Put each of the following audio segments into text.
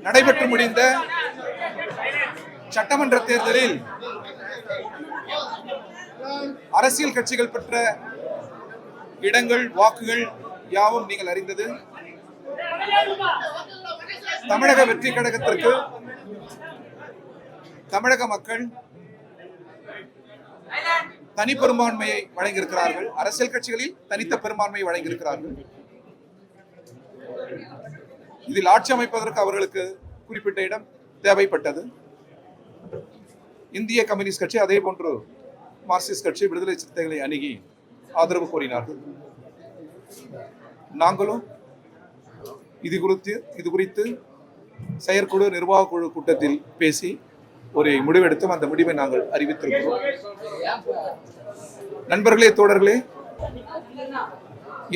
நடைபெற்று முடிந்த சட்டமன்ற தேர்தலில் அரசியல் கட்சிகள் பெற்ற இடங்கள், வாக்குகள் யாவும் நீங்கள் அறிந்தது. தமிழக வெற்றி கழகத்திற்கு தமிழக மக்கள் தனி பெரும்பான்மையை வழங்கியிருக்கிறார்கள். அரசியல் கட்சிகளில் தனித்த பெரும்பான்மையை வழங்கியிருக்கிறார்கள். இதில் ஆட்சி அமைப்பதற்கு அவர்களுக்கு குறிப்பிட்ட இடம் தேவைப்பட்டது. இந்திய கம்யூனிஸ்ட் கட்சி, அதே போன்று மார்க்சிஸ்ட் கட்சி, விடுதலை சிறுத்தைகளை அணுகி ஆதரவு கோரினார்கள். நாங்களும் இது குறித்து செயற்குழு, நிர்வாக குழு கூட்டத்தில் பேசி ஒரு முடிவெடுத்தும் அந்த முடிவை நாங்கள் அறிவித்திருக்கிறோம். நண்பர்களே, தோழர்களே,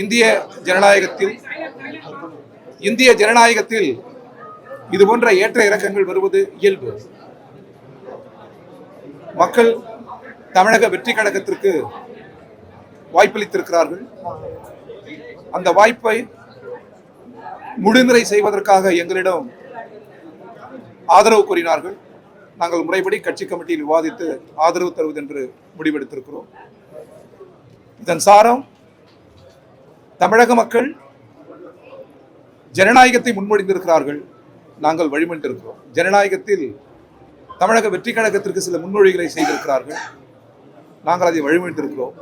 இந்திய ஜனநாயகத்தில் இது போன்ற ஏற்ற இறக்கங்கள் வருவது இயல்பு. மக்கள் தமிழக வெற்றி கழகத்திற்கு வாய்ப்பளித்திருக்கிறார்கள். அந்த வாய்ப்பை முழுநிறை செய்வதற்காக எங்களிடம் ஆதரவு கோரினார்கள். நாங்கள் முறைப்படி கட்சி கமிட்டியில் விவாதித்து ஆதரவு தருவது என்று முடிவெடுத்திருக்கிறோம். இதன் சாரம், தமிழக மக்கள் ஜனநாயகத்தை முன்மொழிந்திருக்கிறார்கள், நாங்கள் வழிமொழிந்திருக்கிறோம். ஜனநாயகத்தில் தமிழக வெற்றி கழகத்திற்கு சில முன்மொழிகளை செய்திருக்கிறார்கள், நாங்கள் அதை வழிமொழிந்திருக்கிறோம்.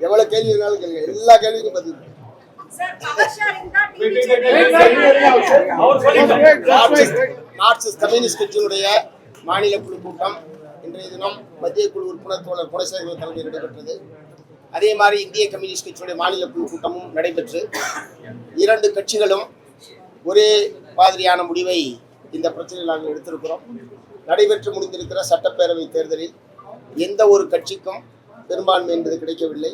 எவ்வளவு கேள்வி இருந்தாலும் கேளுங்க, எல்லா கேள்விக்கும் பதில். மார்க்சிஸ்ட் கம்யூனிஸ்ட் கட்சியினுடைய மாநில குழு கூட்டம் இன்றைய தினம் மத்திய குழு உறுப்பினர் தோழர் குணசேகரன் தலைமையில் நடைபெற்றது. அதே மாதிரி இந்திய கம்யூனிஸ்ட் கட்சியுடைய மாநில குழு கூட்டமும் நடைபெற்று இரண்டு கட்சிகளும் ஒரே மாதிரியான முடிவை இந்த பிரச்சனையில் நாங்கள் எடுத்திருக்கிறோம். நடைபெற்று முடிந்திருக்கிற சட்டப்பேரவை தேர்தலில் எந்த ஒரு கட்சிக்கும் பெரும்பான்மை என்பது கிடைக்கவில்லை,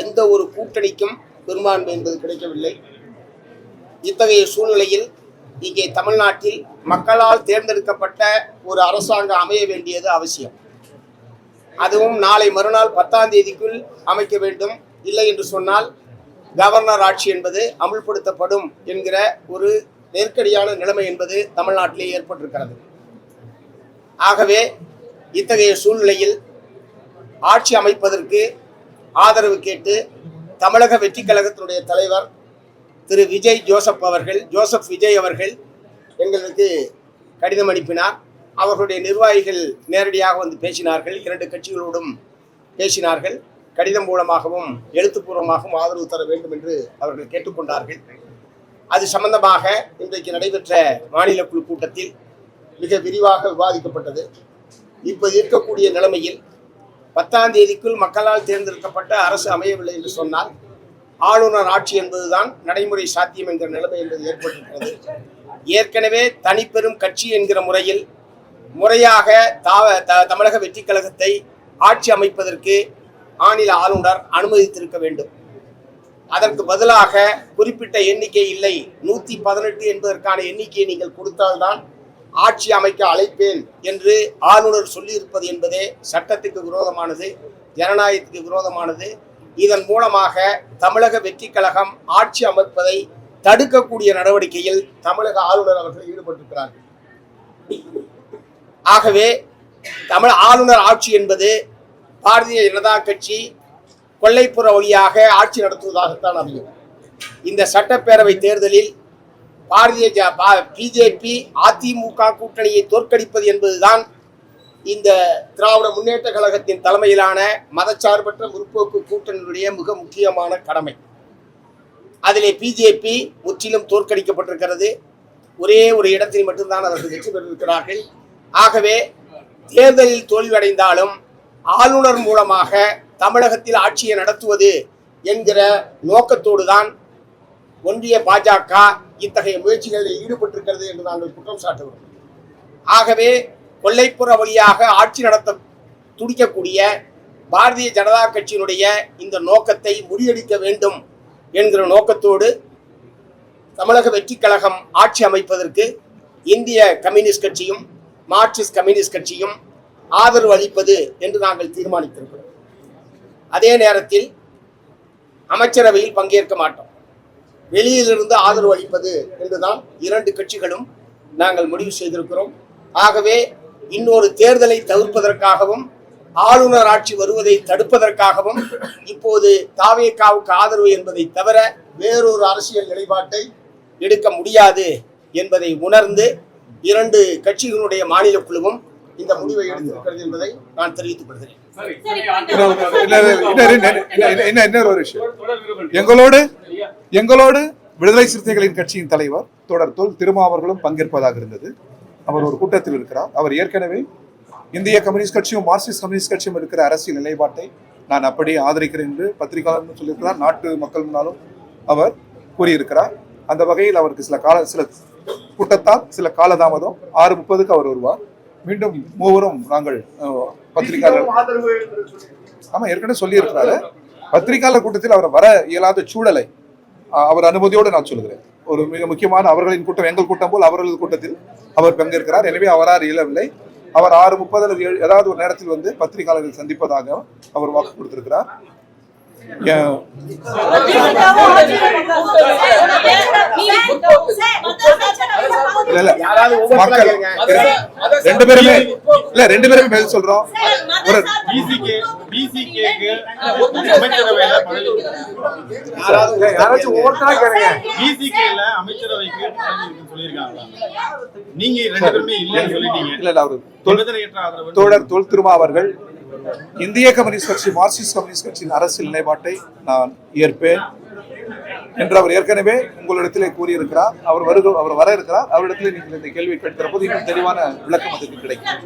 எந்த ஒரு கூட்டணிக்கும் பெரும்பான்மை என்பது கிடைக்கவில்லை. இத்தகைய சூழ்நிலையில் இங்கே தமிழ்நாட்டில் மக்களால் தேர்ந்தெடுக்கப்பட்ட ஒரு அரசாங்கம் அமைய வேண்டியது அவசியம். அதுவும் நாளை மறுநாள் 10ஆம் தேதிக்குள் அமைக்க வேண்டும். இல்லை என்று சொன்னால் கவர்னர் ஆட்சி என்பது அமுல்படுத்தப்படும் என்கிற ஒரு நெருக்கடியான நிலைமை என்பது தமிழ்நாட்டிலே ஏற்பட்டிருக்கிறது. ஆகவே இத்தகைய சூழ்நிலையில் ஆட்சி அமைப்பதற்கு ஆதரவு கேட்டு தமிழக வெற்றி கழகத்தினுடைய தலைவர் திரு ஜோசப் விஜய் அவர்கள் எங்களுக்கு கடிதம் அனுப்பினார். அவர்களுடைய நிர்வாகிகள் நேரடியாக வந்து பேசினார்கள், இரண்டு கட்சிகளோடும் பேசினார்கள். கடிதம் மூலமாகவும் எழுத்துப்பூர்வமாகவும் ஆதரவு தர வேண்டும் என்று அவர்கள் கேட்டுக்கொண்டார்கள். அது சம்பந்தமாக இன்றைக்கு நடைபெற்ற மாநில குழு கூட்டத்தில் மிக விரிவாக விவாதிக்கப்பட்டது. இப்போது இருக்கக்கூடிய நிலைமையில் 10ஆம் தேதிக்குள் மக்களால் தேர்ந்தெடுக்கப்பட்ட அரசு அமையவில்லை என்று சொன்னால் ஆளுநர் ஆட்சி என்பதுதான் நடைமுறை சாத்தியம் என்கிற நிலைமை என்பது ஏற்பட்டிருக்கிறது. ஏற்கனவே தனிப்பெரும் கட்சி என்கிற முறையில் முறையாக தமிழக வெற்றி கழகத்தை ஆட்சி அமைப்பதற்கு மாநில ஆளுநர் அனுமதித்திருக்க வேண்டும். அதற்கு பதிலாக குறிப்பிட்ட எண்ணிக்கை இல்லை, 118 என்பதற்கான எண்ணிக்கையை நீங்கள் கொடுத்தால்தான் ஆட்சி அமைக்க அழைப்பேன் என்று ஆளுநர் சொல்லியிருப்பது என்பதே சட்டத்துக்கு விரோதமானது, ஜனநாயகத்துக்கு விரோதமானது. இதன் மூலமாக தமிழக வெற்றி கழகம் ஆட்சி அமைப்பதை தடுக்கக்கூடிய நடவடிக்கையில் தமிழக ஆளுநர் அவர்கள் ஈடுபட்டிருக்கிறார்கள். ஆகவே ஆளுநர் ஆட்சி என்பது பாரதிய ஜனதா கட்சி கொல்லைப்புற வழியாக ஆட்சி நடத்துவதாகத்தான் அமையும். இந்த சட்டப்பேரவை தேர்தலில் பிஜேபி அதிமுக கூட்டணியை தோற்கடிப்பது என்பதுதான் இந்த திராவிட முன்னேற்ற கழகத்தின் தலைமையிலான மதச்சார்பற்ற முற்போக்கு கூட்டணியுடைய மிக முக்கியமான கடமை. அதிலே பிஜேபி முற்றிலும் தோற்கடிக்கப்பட்டிருக்கிறது. ஒரே ஒரு இடத்தில் மட்டும்தான் அவர்கள் வெற்றி பெற்றிருக்கிறார்கள். ஆகவே தேர்தலில் தோல்வியடைந்தாலும் ஆளுநர் மூலமாக தமிழகத்தில் ஆட்சியை நடத்துவது என்கிற நோக்கத்தோடு தான் ஒன்றிய பாஜக இத்தகைய முயற்சிகளில் ஈடுபட்டிருக்கிறது என்று நாங்கள் குற்றம் சாட்டுகிறோம். ஆகவே கொல்லைப்புற வழியாக ஆட்சி நடத்த துடிக்கக்கூடிய பாரதிய ஜனதா கட்சியினுடைய இந்த நோக்கத்தை முறியடிக்க வேண்டும் என்கிற நோக்கத்தோடு தமிழக வெற்றி கழகம் ஆட்சி அமைப்பதற்கு இந்திய கம்யூனிஸ்ட் கட்சியும் மார்க்சிஸ்ட் கம்யூனிஸ்ட் கட்சியும் ஆதரவு அளிப்பது என்று நாங்கள் தீர்மானித்திருக்கிறோம். அதே நேரத்தில் அமைச்சரவையில் பங்கேற்க மாட்டோம், வெளியிலிருந்து ஆதரவு அளிப்பது என்றுதான் 2 கட்சிகளும் நாங்கள் முடிவு செய்திருக்கிறோம். ஆகவே இன்னொரு தேர்தலை தவிர்ப்பதற்காகவும் ஆளுநர் ஆட்சி வருவதை தடுப்பதற்காகவும் இப்போது தாவேகாவுக்கு ஆதரவு என்பதை தவிர வேறொரு அரசியல் நிலைப்பாட்டை எடுக்க முடியாது என்பதை உணர்ந்து 2 கட்சிகளுடைய மாநில குழுவும் இந்த முடிவை எடுத்திருக்கிறது என்பதை நான் தெரிவித்துக் கொள்கிறேன். இன்னொரு விஷயம், எங்களோடு விடுதலை சிறுத்தைகளின் கட்சியின் தலைவர் தொடர் தொல் திருமாவர்களும் பங்கேற்பதாக இருந்தது. அவர் ஒரு கூட்டத்தில் இருக்கிறார். அவர் ஏற்கனவே இந்திய கம்யூனிஸ்ட் கட்சியும் மார்க்சிஸ்ட் கம்யூனிஸ்ட் கட்சியும் இருக்கிற அரசியல் நிலைப்பாட்டை நான் அப்படியே ஆதரிக்கிறேன் என்று பத்திரிகையாளர் சொல்லியிருக்கிறார். நாட்டு மக்கள் முன்னாலும் அவர் கூறியிருக்கிறார். அந்த வகையில் அவருக்கு சில கூட்டத்தால் சில காலதாமதம் 6:30க்கு அவர் வருவார். மீண்டும் மூவரும் நாங்கள் பத்திரிகையாளர் ஏற்கனவே சொல்லியிருக்கிறாரு. பத்திரிகையாளர் கூட்டத்தில் அவர் வர இயலாத சூழலை அவர் அனுமதியோடு நான் சொல்கிறேன். ஒரு மிக முக்கியமான அவர்களின் கூட்டம், எங்கள் கூட்டம் போல் அவர்களது கூட்டத்தில் அவர் பங்கேற்கிறார். எனவே அவரால் இயலவில்லை. அவர் 6:30 அல்லது 7 ஏதாவது ஒரு நேரத்தில் வந்து பத்திரிகையாளர்கள் சந்திப்பதாக அவர் வாக்கு கொடுத்திருக்கிறார். ரெண்டு பேருமே பதில் சொல்றோம். தோழர் தொல் திருமாவர்கள் இந்திய கம்யூனிஸ்ட் கட்சி மார்க்சிஸ்ட் கம்யூனிஸ்ட் கட்சியின் அரசியல் நிலைப்பாட்டை நான் ஏற்பேன் என்று அவர் ஏற்கனவே உங்களிடத்திலே கூறியிருக்கிறார். அவர் வர இருக்கிறார். அவரிடத்திலே நீங்கள் இந்த கேள்வி கேட்கிற போது இன்னும் தெளிவான விளக்கம் அதுக்கு கிடைக்கும்.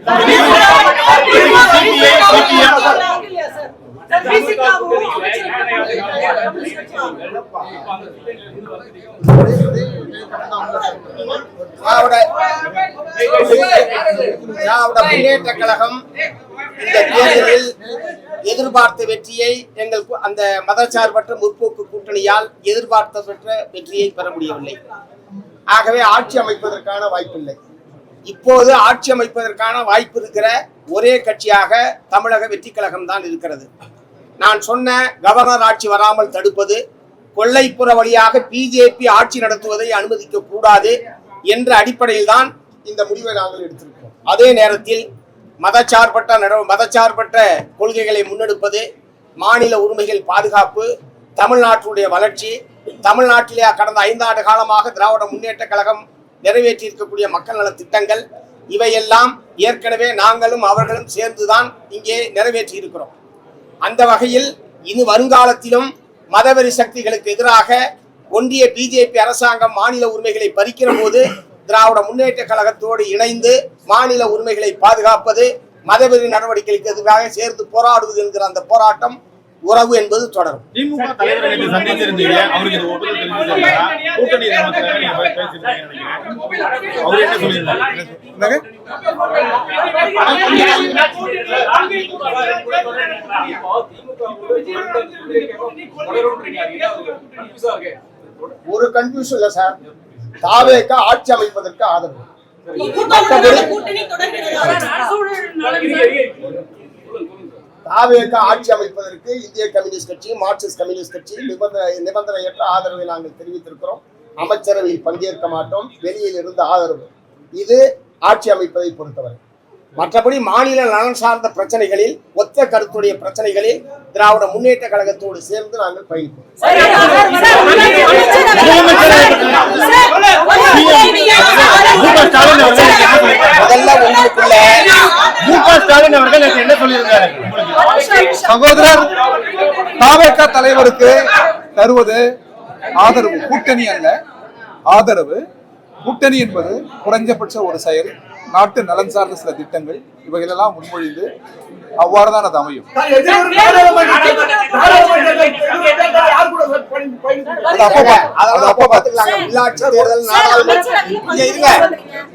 முன்னேற்ற கழகம் இந்த தேர்தலில் எதிர்பார்த்த வெற்றியை எங்கள் அந்த மதச்சார்பற்ற முற்போக்கு கூட்டணியால் எதிர்பார்த்த வெற்றியை பெற முடியவில்லை. ஆகவே ஆட்சி அமைப்பதற்கான வாய்ப்பில்லை. இப்போது ஆட்சி அமைப்பதற்கான வாய்ப்பு இருக்கிற ஒரே கட்சியாக தமிழக வெற்றி கழகம் தான் இருக்கிறது. நான் சொன்ன கவர்னர் ஆட்சி வராமல் தடுப்பது, கொள்ளைப்புற வழியாக பிஜேபி ஆட்சி நடத்துவதை அனுமதிக்க கூடாது என்ற அடிப்படையில் தான் இந்த முடிவை நாங்கள் எடுத்திருக்கிறோம். அதே நேரத்தில் மதச்சார்பற்ற கொள்கைகளை முன்னெடுப்பது, மாநில உரிமைகள் பாதுகாப்பு, தமிழ்நாட்டுடைய வளர்ச்சி, தமிழ்நாட்டிலே கடந்த 5 ஆண்டு காலமாக திராவிட முன்னேற்ற கழகம் நிறைவேற்றி இருக்கக்கூடிய மக்கள் நல திட்டங்கள், இவையெல்லாம் ஏற்கனவே நாங்களும் அவர்களும் சேர்ந்துதான் இங்கே நிறைவேற்றி இருக்கிறோம். அந்த வகையில் இனி வருங்காலத்திலும் மதவெறி சக்திகளுக்கு எதிராக ஒன்றிய பிஜேபி அரசாங்கம் மாநில உரிமைகளை பறிக்கிற போது திராவிட முன்னேற்ற கழகத்தோடு இணைந்து மாநில உரிமைகளை பாதுகாப்பது, மதவெறி நடவடிக்கைகளுக்கு எதிராக சேர்ந்து போராடுவது என்கிற அந்த போராட்டம் உறவு என்பது தொடரும். திமுக தலைவரை சந்திச்சிருந்தீங்க, அவருக்கு இது ஒப்புதல் தெரிவிச்சிருக்காரா? கூட்டணி அவர் என்ன சொல்லியிருந்தாரு? ஒரு கன்ஃபியூஷன் இல்ல சார். தாவேகா ஆட்சி அமைப்பதற்கு ஆதரவு. தாவேகா ஆட்சி அமைப்பதற்கு இந்திய கம்யூனிஸ்ட் கட்சி, மார்க்சிஸ்ட் கம்யூனிஸ்ட் கட்சி நிபந்தனையற்ற ஆதரவை நாங்கள் தெரிவித்திருக்கிறோம். அமைச்சரவையில் பங்கேற்க மாட்டோம், வெளியில் இருந்து ஆதரவு. இது ஆட்சி அமைப்பதை பொறுத்தவரை. மற்றபடி மாநில நலன் சார்ந்த பிரச்சனைகளில், ஒத்த கருத்துடைய பிரச்சனைகளில் திராவிட முன்னேற்ற கழகத்தோடு சேர்ந்து நாங்கள் பயணிப்போம். சகோதரர் தாவேகா தலைவருக்கு தருவது ஆதரவு, கூட்டணி அல்ல, ஆதரவு. கூட்டணி என்பது குறைஞ்சபட்ச ஒரு செயல், நாட்டு நலன் சார்ந்த சில திட்டங்கள், இவைகளெல்லாம் முன்மொழிந்து அவ்வாறுதான் அது அமையும்.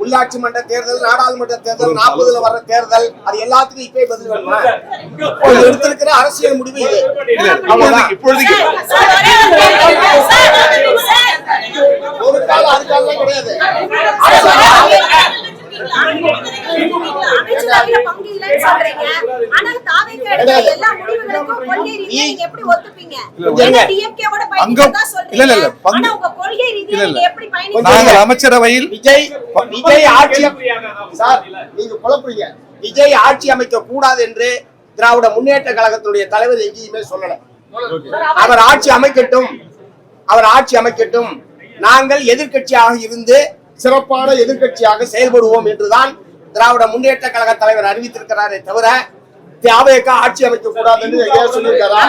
உள்ளாட்சி மன்ற தேர்தல், நாடாளுமன்ற தேர்தல், 40ல வர்ற தேர்தல், அது எல்லாத்துக்கும் இப்பே பதில் வேணுமா? எடுத்திருக்கிற அரசியல் முடிவு இது. இப்பொழுதுக்கு ஒரு காலம் அதுக்காக கிடையாது. அமைச்சரவையில பங்கு இல்லைன்னு சொல்றீங்க. ஆனா தாவேக எடுத்த எல்லா முடிவுகளுக்கும் கொள்கை ரீதியா நீங்க எப்படி ஒத்துப்பீங்க? நீங்க DMK ஓட பயணிக்கிறதா சொல்றீங்க. ஆனா உங்க கொள்கை ரீதியா நீங்க எப்படி பயணிக்கிறீங்க? நாங்கள் அமைச்சரவையில் விஜய் ஆட்சி சார் நீங்க குழப்பறீங்க. விஜய் ஆட்சி அமைக்க கூடாது என்று திராவிட முன்னேற்ற கழகத்தினுடைய தலைவர் எங்கேயுமே சொல்லல. அவர் ஆட்சி அமைக்கட்டும், நாங்கள் எதிர்க்கட்சியாக இருந்து சிறப்பான எதிர்க்கட்சியாக செயல்படுவோம் என்றுதான் திராவிட முன்னேற்ற கழக தலைவர் அறிவித்திருக்கிறாரே தவிர தேவையக்க ஆட்சி அமைக்க கூடாது என்று எங்கேயாவது சொல்லியிருக்காரா?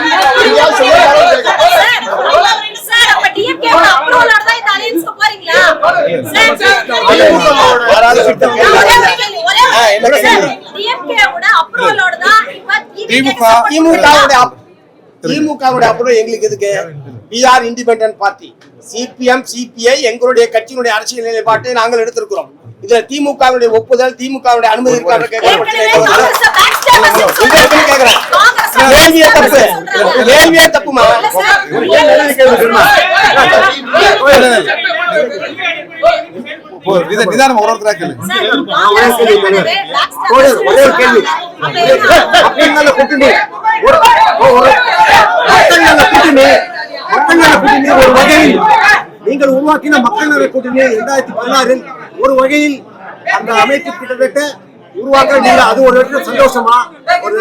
திமுகவுடைய அப்புறம் எங்களுக்கு எதுக்கு? we are independent party. CPM CPI எங்களுடைய கட்சியினுடைய அரசியல் நிலைப்பாட்டை நாங்கள் எடுத்திருக்கிறோம். இதுல திமுகவுடைய ஒப்புதல், திமுகவுடைய அனுமதி இருக்கான்னு கேட்கிறேன். தப்புமா? நிதானம் ஒருத்தரா கேள்வி. நீங்கள் உருவாக்கின மக்கள் நல கூட்டணி 2016 ஒரு வகையில் அந்த அமைப்பு கிட்டத்தட்ட உருவாக்க நீங்க அது ஒரு இடத்துல சந்தோஷமா ஒரு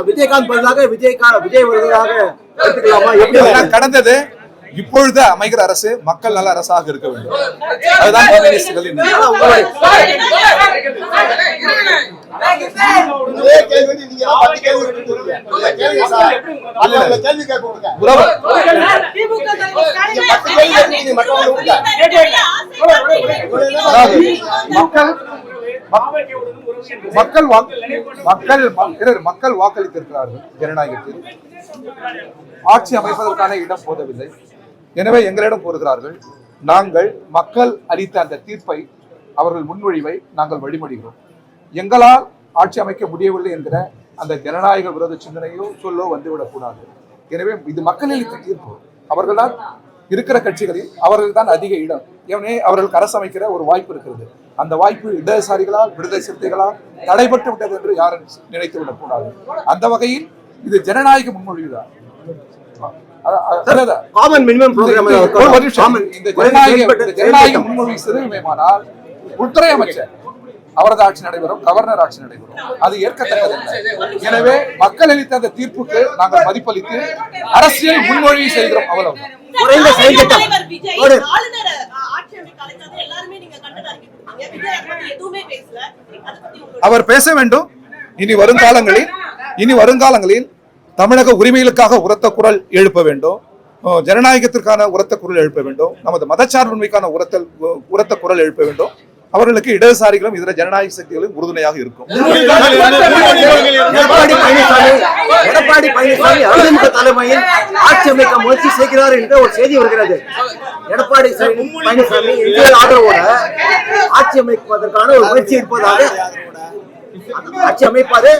விஜயகாந்த் பதிலாக விஜய் வருவதாக எடுத்துக்கலாமா? எப்படி கடந்தது இப்பொழுது அமைகிற அரசு மக்கள் நல அரசாக இருக்க வேண்டும். அதுதான் கம்யூனிஸ்டுகளின் மக்கள் வாக்களித்திருக்கிறார்கள். ஜனநாயகத்தில் ஆட்சி அமைப்பதற்கான இடம் போதவில்லை. எனவே எங்களிடம் கூறுகிறார்கள், நாங்கள் மக்கள் அளித்த அந்த தீர்ப்பை, அவர்கள் முன்மொழிவை நாங்கள் வழிமொழிகிறோம். எங்களால் ஆட்சி அமைக்க முடியவில்லை என்கிற அந்த ஜனநாயக விரோத சிந்தனையோ சொல்லோ வந்துவிடக்கூடாது. எனவே இது மக்கள் அளித்த தீர்ப்பு. அவர்கள்தான் இருக்கிற கட்சிகளில் அவர்கள் தான் அதிக இடம். ஏனே அவர்களுக்கு அரசு அமைக்கிற ஒரு வாய்ப்பு இருக்கிறது. அந்த வாய்ப்பு இடதுசாரிகளால், விடுதலை சிறுத்தைகளால் தடைபட்டு விட்டது என்று யாரும் நினைத்து விடக்கூடாது. அந்த வகையில் இது ஜனநாயக முன்மொழிவுதான். ஜனநாயக முன்மொழி சிறுமையானால் உள்துறை அமைச்சர் அவரது ஆட்சி நடைபெறும், கவர்னர் ஆட்சி நடைபெறும். அது ஏற்கத்தக்கதல்ல. எனவே மக்கள் அளித்த அந்த தீர்ப்புக்கு நாங்கள் மதிப்பளித்து அரசியல் முன்மொழி செய்கிறோம். அவ்வளவு. அவர் பேச வேண்டும். இனி வருங்காலங்களில் தமிழக உரிமைகளுக்காக உரத்த குரல் எழுப்ப வேண்டும். ஜனநாயகத்திற்கான உரத்த குரல் எழுப்ப வேண்டும். நமது மதச்சார்பின்மைக்கான உரத்த குரல் எழுப்ப வேண்டும். அவர்களுக்கு இடதுசாரிகளும் இதர ஜனநாயக சக்திகளும் உறுதுணையாக இருக்கும். எடப்பாடி பழனிசாமி அதிமுக தலைமையில் ஆட்சி அமைக்க முயற்சி செய்கிறார் என்ற ஒரு செய்தி வருகிறது. எடப்பாடி பழனிசாமி ஆதரவோட ஆட்சி அமைப்பதற்கான ஒரு முயற்சி இருப்பதாக, ஆட்சி அமைப்பாரு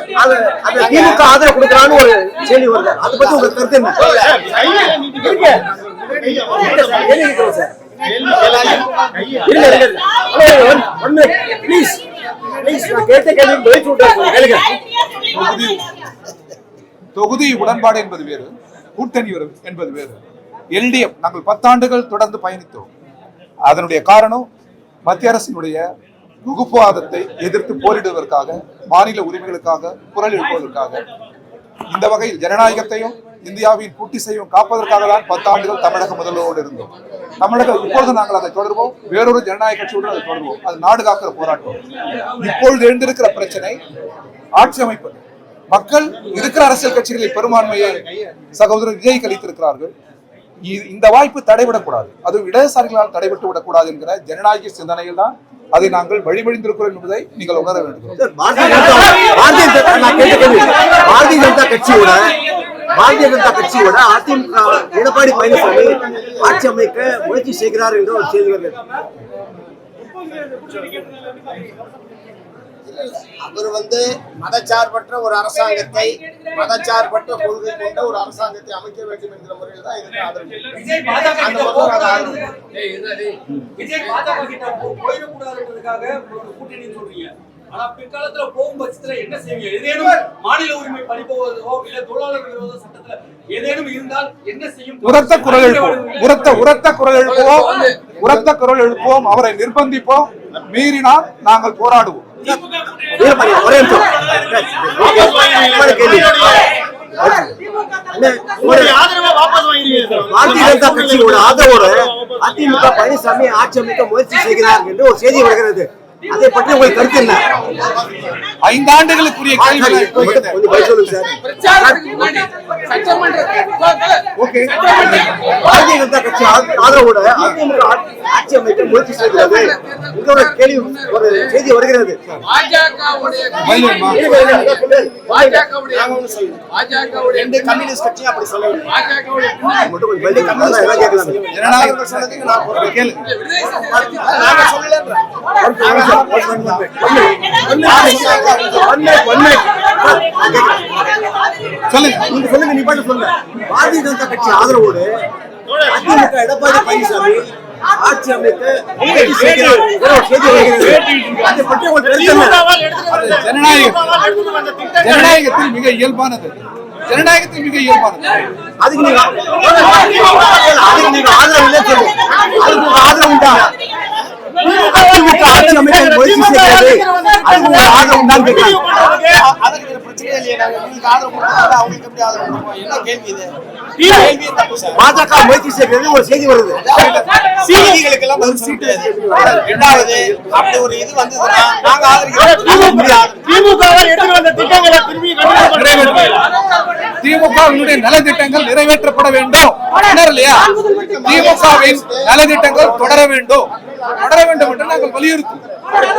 அந்த திமுக ஆதரவு கொடுக்கிறான்னு ஒரு செய்தி வருது. அதை பத்தி உங்க கருத்து என்ன? தொகுதி உடன்பாடு என்பது வேறு, கூட்டணி என்பது வேறு. LDF நாங்கள் 10 ஆண்டுகள் தொடர்ந்து பயணித்தோம். அதனுடைய காரணம் மத்திய அரசினுடைய வகுப்புவாதத்தை எதிர்த்து போரிடுவதற்காக, மாநில உரிமைகளுக்காக குரல் எழுப்புவதற்காக, இந்த வகையில் ஜனநாயகத்தையும் இந்தியாவின் கூட்டிசையும் காப்பதற்காக தான் 10 ஆண்டுகள் தமிழக முதல்வரோடு இருந்தோம். இப்பொழுது நாங்கள் அதை தொடர்வோம். வேறொரு ஜனநாயக கட்சியுடன் அதை தொடர்வோம். அது நாடு காக்கிற போராட்டம். இப்பொழுது எழுந்திருக்கிற பிரச்சனை ஆட்சி அமைப்பது. மக்கள் இருக்கிற அரசியல் கட்சிகளில் பெரும்பான்மையை சகோதரர் விஜய் கழித்திருக்கிறார்கள். இந்த வாய்ப்பு தடைபடக்கூடாது, அது இடதுசாரிகளால் தடைபட்டு விடக்கூடாது என்கிற ஜனநாயக சிந்தனையில் தான் அதை நாங்கள் வழிமொழிந்திருக்கிறோம் என்பதை நீங்கள் உணர வேண்டும். பாரதிய ஜனதா கட்சியோட அதிமுக எடப்பாடி பழனிசாமி ஆட்சி அமைக்க முயற்சி செய்கிறார் என்று ஒரு செய்தி வருகிறது. அவர் மதச்சார்பற்ற ஒரு அரசாங்கத்தை, மதச்சார்பற்ற கொள்கை கொண்ட ஒரு அரசாங்கத்தை அமைக்க வேண்டும் என்கிற முறையில் தான் இதுக்கு ஆதரவு. விஜய் பாஜக கிட்ட போயிடக்கூடாதுன்றதுக்காக ஒரு கூட்டணி சொல்றீங்க. ஆனா பிற்காலத்துல போகும் பட்சத்துல என்ன செய்வீங்க? ஏதேனும் மாநில உரிமை பறிப்போவதோ இல்ல தொழிலாளர் விரோத சட்டத்துல ஏதேனும் இருந்தால் என்ன செய்யும்? உரத்த குரல் எழுப்புவோம், உரத்த குரல் எழுப்புவோம், அவரை நிர்பந்திப்போம், மீறினால் நாங்கள் போராடுவோம். ஒரே நிமிஷம். கேள்வி. பாரதிய ஜனதா கட்சியோட ஆதரவோட அதிமுக பழனிசாமி ஆட்சி அமைக்க முயற்சி செய்கிறார் என்று ஒரு செய்தி வருகிறது. அதை பற்றி உங்களுக்கு கருத்து என்ன? 5 ஆண்டுகளுக்குரிய கேள்வி. கொஞ்சம் பதில் சொல்லுங்க சார். ஓகே. பாரதிய ஜனதா கட்சி ஆதரவோட அதிமுக ஆட்சி அமைக்க முயற்சி செய்கிறது. உங்களோட கேள்வி ஒரு செய்தி வருகிறது. ரெண்டு கம்யூனிஸ்ட் கட்சியும் அப்படி சொல்லவில்லை. மட்டும் கொஞ்சம் பதில் எல்லாம் கேட்கலாம். ஜனநாயகர்கள் சொன்னதுக்கு நான் பொறுப்பு. கேளுங்க. நாங்க சொல்லலன்றோம். சொல்லுங்க. நீங்க சொல்லுங்க, நீ பாட்டு சொல்லுங்க. பாரதிய ஜனதா கட்சி ஆதரவோடு அதிமுக எடப்பாடி பழனிசாமி ஆட்சி அமைக்க முயற்சி செய்கிறார் என்ற ஒரு செய்தி வருகிறது. அதை பற்றி உங்களுக்கு கருத்து என்ன? அது ஜனநாயகத்தில் மிக இயல்பானது. அதுக்கு நீங்க ஆதரவு இல்லை சொல்லுங்க. அதுக்கு ஆதரவு உண்டா? அதிமுக ஆட்சி அமைக்க முயற்சி செய்கிறது. அதுக்கு ஆதரவு உண்டான்னு கேட்கிறேன். அதுக்கு பிரச்சனை இல்லையே. நாங்க உங்களுக்கு ஆதரவு கொடுத்தா அவங்களுக்கு எப்படி ஆதரவு கொடுப்போம்? என்ன கேள்வி இது? கேள்வியே தப்பு சார். பாஜக முயற்சி செய்கிறது ஒரு செய்தி வருது. செய்திகளுக்கெல்லாம் பதில் சொல்ல முடியாது. இரண்டாவது, அப்படி ஒரு இது வந்ததுன்னா நாங்க ஆதரிக்கிறோம். திமுகவால் எடுத்து வந்த திட்டங்களை திரும்பி திமுகவினுடைய நலத்திட்டங்கள் நிறைவேற்றப்பட வேண்டும். இல்லையா? திமுகவின் நலத்திட்டங்கள் தொடர வேண்டும் என்று நாங்கள் வலியுறுத்தும்.